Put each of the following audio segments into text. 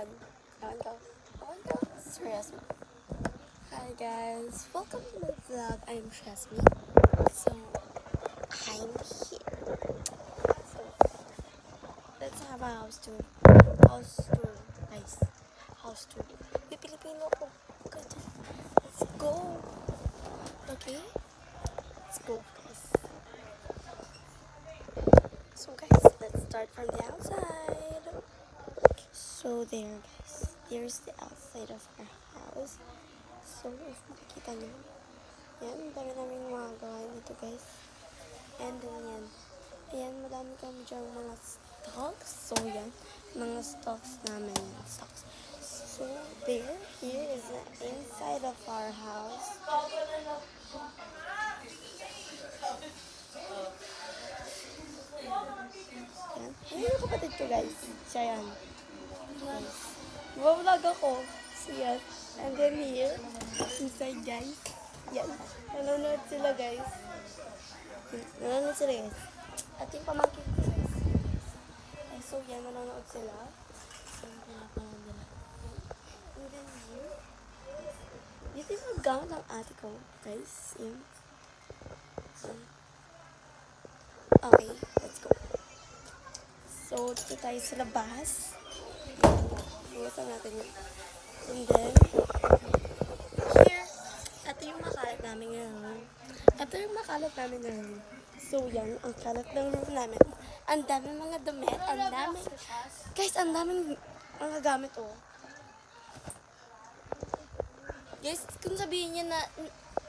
Ewan. Ewan ko. Serious mo. Hi guys. Welcome to my vlog. I'm Shasmi. So, I'm here. So, let's have a house tour. House tour, guys. House tour. May Pilipino ako. Okay, let's go. Okay? Let's go, guys. So, guys, let's start from the outside. So, there, guys. Here's the outside of our house. So, if makikita nyo, yan, dami naming mga gawain dito, guys. And then, yan. Ayan, madami kami dyan mga stocks. So, yan. Mga stocks namin yan. Stocks. So, here is the inside of our house. Yan. Ayan yung kapatid ko, guys. Siya yan. Guys. Vlog ako. So, yan. And then here, inside, guys. Yan. Nanonood sila, guys. Nanonood sila, guys. At yung pamangkin ko, guys. So, yan. Nanonood sila. And then here, dito yung gamit ng ate ko, guys. Yan. Okay, let's go. So, dito tayo sa labas. Bukasan natin yun. And then, here, ito yung makalat namin ngayon. Ito yung makalat namin ngayon. So, yan, ang kalat ng room namin. Ang daming mga damit, ang daming, guys, ang daming mga gamit, oh. Guys, kung sabihin niya na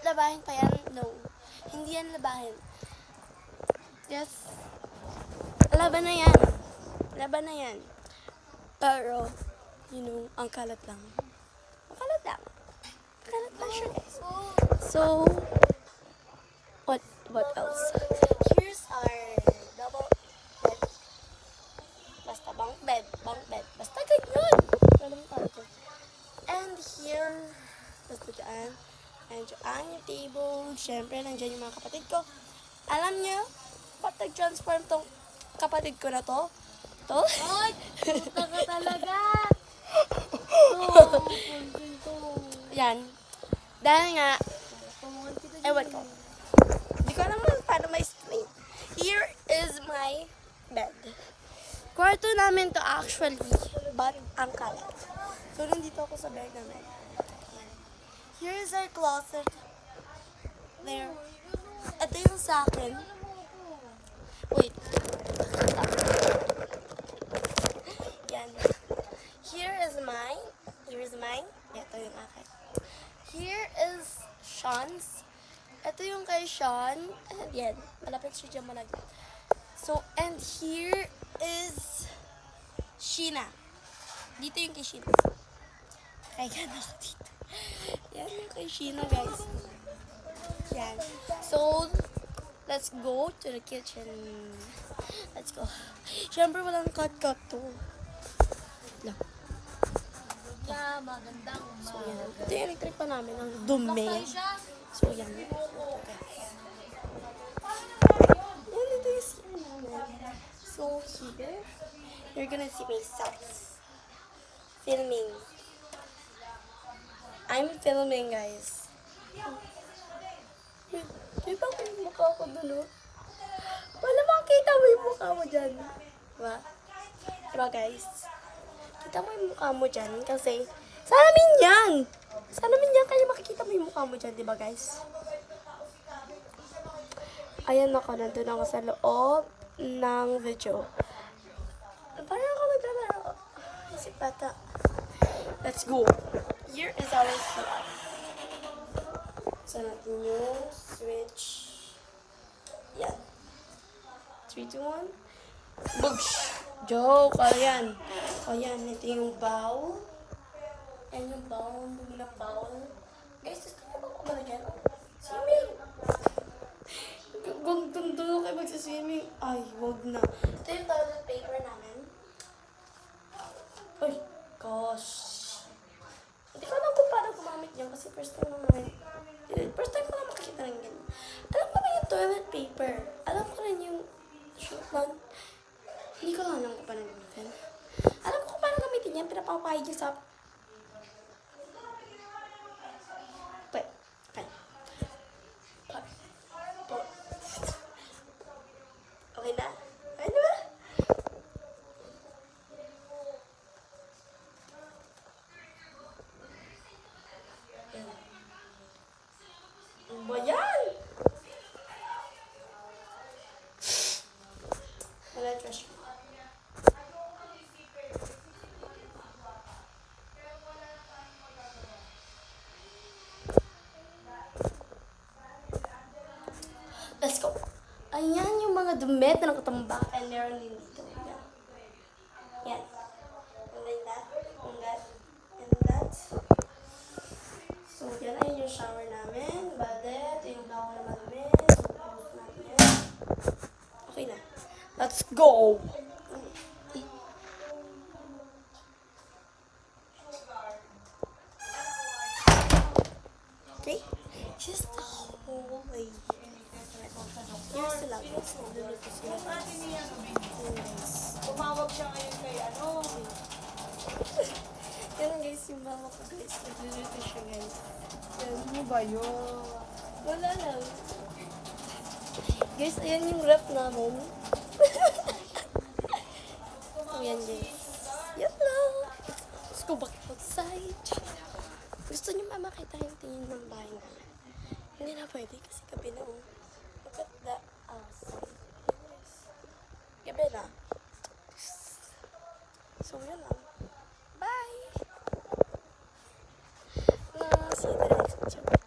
labahin pa yan, no. Hindi yan labahin. Yes, laban na yan. Laban na yan. Pero, you know, ang kalat lang. Ang kalat lang. Kalat lang siya, guys. So, what else? Here's our double bed. Basta bunk bed. Basta ganyan. Walang parto. And here, basta dyan. And dyan yung table. Siyempre, nandyan yung mga kapatid ko. Alam nyo, ba't nag-transform tong kapatid ko na to? Ay! Puta ka talaga! Yan. Dahil nga, ewan ko. Hindi ko alam paano ma-explain. Here is my bed. Kwarto namin to actually, but ang kalat. So, nandito ako sa bed namin. Here is our closet. There. Ito yung sa akin. Wait. Yan. Here is mine. Ito yung akin. Here is Sean's. Ito yung kay Sean. Yan. Malapit siya dyan malagyan. So, and here is Sheena. Dito yung kay Sheena. Kaya ako dito. Yan yung kay Sheena, guys. Yan. So, let's go to the kitchen. Let's go. Siyempre, walang cut-cut to. Lang. Yeah, magandang So, yan. Ito yung electric pa namin. Ang dumi. So, yan. Okay. Yan, ito yung CR namin. So, here, you're gonna see myself filming. I'm filming, guys. Kita mo yung mukha ko dun, oh. Wala makita mo yung mukha mo dyan. Diba? Diba, guys? Kita mo yung mukha mo dyan kasi sa amin yan! Sa amin yan kaya makikita mo yung mukha mo dyan, diba, guys? Ayan ako, nandun ako sa loob ng video. Parang ako naglalaro. Isip bata. Let's go. Here is our CR. Sa natin yung switch. Yan. 3, 2, 1. Boosh! Joke! Ayan. Ayan, ito yung bowl. Ayan yung bowl. Bumi na bowl. Guys, gusto nyo ba kumala dyan? Swimming! Kung tundo kayo magsiswimming, ay, wag na. Ito yung toilet paper namin. Ay, gosh. Hindi ko alam kung paano gumamit niya kasi first time ko lang makikita ng ganyan. Alam ko ba yung toilet paper? Alam ko rin yung shoot man. Hindi ko lang alam kung paano gamitin. Alam ko kung paano gamitin yan, papahid niyo sa... Wait. Okay. Okay na? Okay na ba? Ano ba yan? Wala trash. Let's go. Ayan yung mga dumit na nakatambak and meron din dito. Yan. Yan. And then that. And that. And that. So, yan ay yung shower namin. Balde. Ito yung bawang na madumi. So, close natin yan. Okay na. Let's go! Okay? Just the whole way. Here's the lagos. Niluluto sila. Tumawag siya ngayon kay ano. Yan guys, yung mama ko guys. Nagluluto siya guys. Yan. Ano ba yun? Wala lang. Guys, ayan yung rep namin. Ayan guys. Yan lang. Let's go back outside. Gusto niyo makita yung tingin ng bahay namin? Hindi na pwede kasi gabi na. Look at the outside. Gabi na. So, yun lang. Bye! See you in the next video.